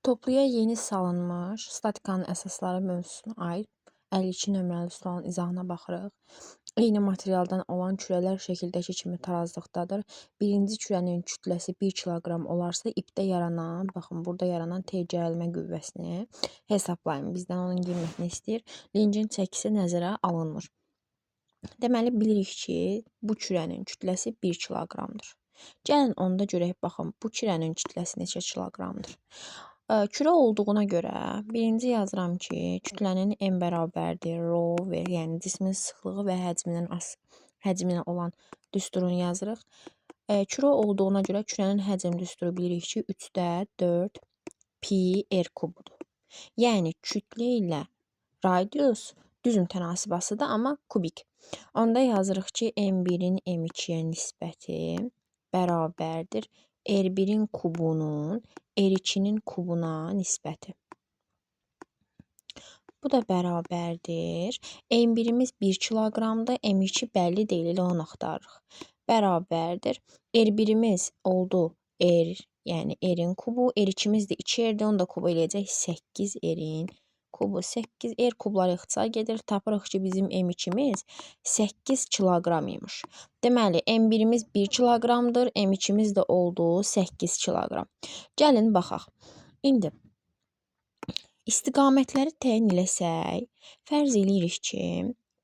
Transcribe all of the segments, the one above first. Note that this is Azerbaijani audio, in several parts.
Topluya yeni salınmış statikanın əsasları mövzusuna aid 52 nömrəli sualın izahına baxırıq. Eyni materialdan olan kürələr şəkildəki kimi tarazlıqdadır. Birinci kürənin kütləsi 1 kiloqram olarsa, ipdə yaranan, baxın, burada yaranan T gərilmə qüvvəsini hesablayın. Bizdən onun qiymətini istəyir. Lincin çəkisi nəzərə alınmır. Deməli, bilirik ki, bu kürənin kütləsi 1 kiloqramdır. Gəlin onda görək, baxın, bu kürənin kütləsi neçə kiloqramdır? Kürə olduğuna görə birinci yazıram ki, kütlənin n bərabərdir rho və yəni cismin sıxlığı və həcminə olan düsturunu yazırıq. Kürə olduğuna görə kürənin həcm düsturu bilirik ki, 3-də 4 pi r kubudur. Yəni kütlə ilə radius düzüm tənasibasıdır, amma kubik. Onda yazırıq ki, m1-in m2-yə nisbəti bərabərdir r1-in kubunun r2-nin kubuna nisbəti. Bu da bərabərdir. M1-imiz 1 kiloqramdır, M2 bəlli deyil, elə onu axtarırıq. Bərabərdir. R1-imiz oldu R, yəni R-in kubu, R2-imiz də 2R-dir, onu da kubu eləyəcək 8 R-in kubu. 8 R kubları ixtisar gedir. Tapırıq ki, bizim M2-imiz 8 kiloqram imiş. Deməli, M1-imiz 1 kiloqramdır, M2-imiz də oldu 8 kiloqram. Gəlin baxaq. İndi istiqamətləri təyin eləsək, fərz eləyirik ki,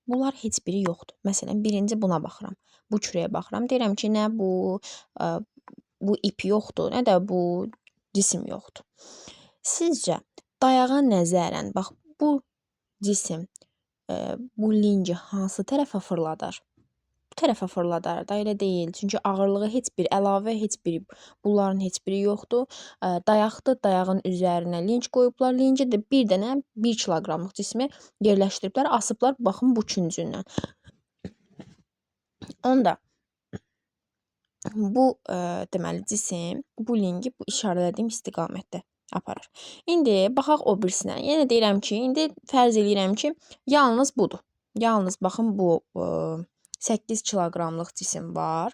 bunlar heç biri yoxdur. Məsələn, birinci buna baxıram, bu kürəyə baxıram. Deyirəm ki, nə bu ip yoxdur, nə də bu cisim yoxdur. Sizcə, dayağa nəzərən, bax, bu cisim, bu linci hansı tərəfə fırladar? Bu tərəfə fırladar da, elə deyil. Çünki ağırlığı heç bir, əlavə heç biri, bunların heç biri yoxdur. Dayaqdır, dayağın üzərinə linç qoyublar. Linci də bir dənə 1 kiloqramlıq cismi yerləşdiriblər, asıblar, baxın, bu küncündən. Onda bu, deməli, cisim, bu lingi bu işarələdiyim istiqamətdə aparır. İndi baxaq o birisinə. Yenə deyirəm ki, indi fərz eləyirəm ki, yalnız budur. Yalnız baxın, bu 8 kiloqramlıq cisim var.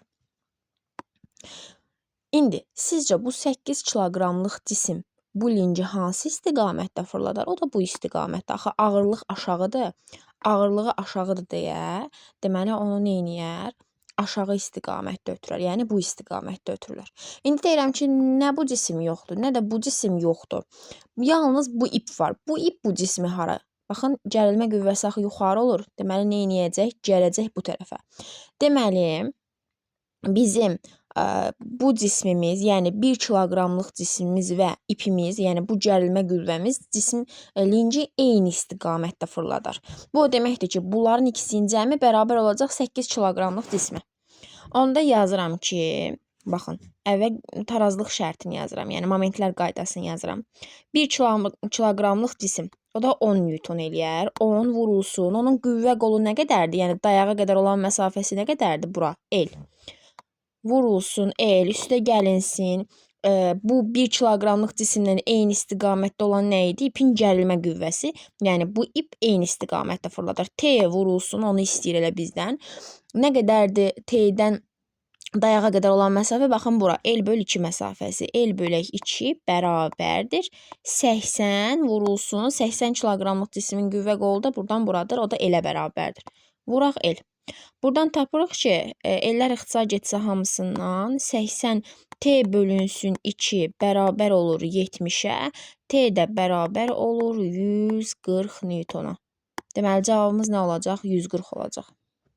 İndi sizcə bu 8 kiloqramlıq cisim bu linci hansı istiqamətdə fırladar? O da bu istiqamətdə. Axı ağırlıq aşağıdır. Ağırlığı aşağıdır deyə, deməli onu neyniyər? Aşağı istiqamətdə ötürər. Yəni bu istiqamətdə ötürürlər. İndi deyirəm ki, nə bu cisim yoxdur, nə də bu cisim yoxdur. Yalnız bu ip var. Bu ip bu cismi hara? Baxın, gərilmə qüvvəsi axı yuxarı olur. Deməli, neyniyəcək? Gələcək bu tərəfə. Deməli, bizim bu cismimiz, yəni 1 kiloqramlıq cismimiz və ipimiz, yəni bu gərilmə qüvvəmiz linci eyni istiqamətdə fırladar. Bu o deməkdir ki, bunların ikisinin cəmi bərabər olacaq 8 kiloqramlıq cismə. Onda yazıram ki, baxın, əvvəl tarazlıq şərtini yazıram, yəni momentlər qaydasını yazıram. 1 kiloqramlıq cisim, o da 10 Newton eləyər. 10 vurulsun, onun qüvvə qolu nə qədərdir? Yəni dayağa qədər olan məsafəsi nə qədərdir bura? L. Vurulsun L, üstə gəlinsin. Bu 1 kiloqramlıq cisimlə eyni istiqamətdə olan nə idi? İpin gərilmə qüvvəsi. Yəni bu ip eyni istiqamətdə fırladar. T vurulsun, onu istəyir elə bizdən. Nə qədərdir T-dən dayağa qədər olan məsafə? Baxın bura, L böl 2 məsafəsi. L bölək 2 bərabərdir 80 vurulsun. 80 kiloqramlıq cismin qüvvə qolu da buradan buradır. O da L-ə bərabərdir. Vuraq L. Buradan tapırıq ki, L-lər ixtisar getsə hamısından 80 T bölünsün 2 bərabər olur 70-ə. T də bərabər olur 140 Newtona. Deməli, cavabımız nə olacaq? 140 olacaq.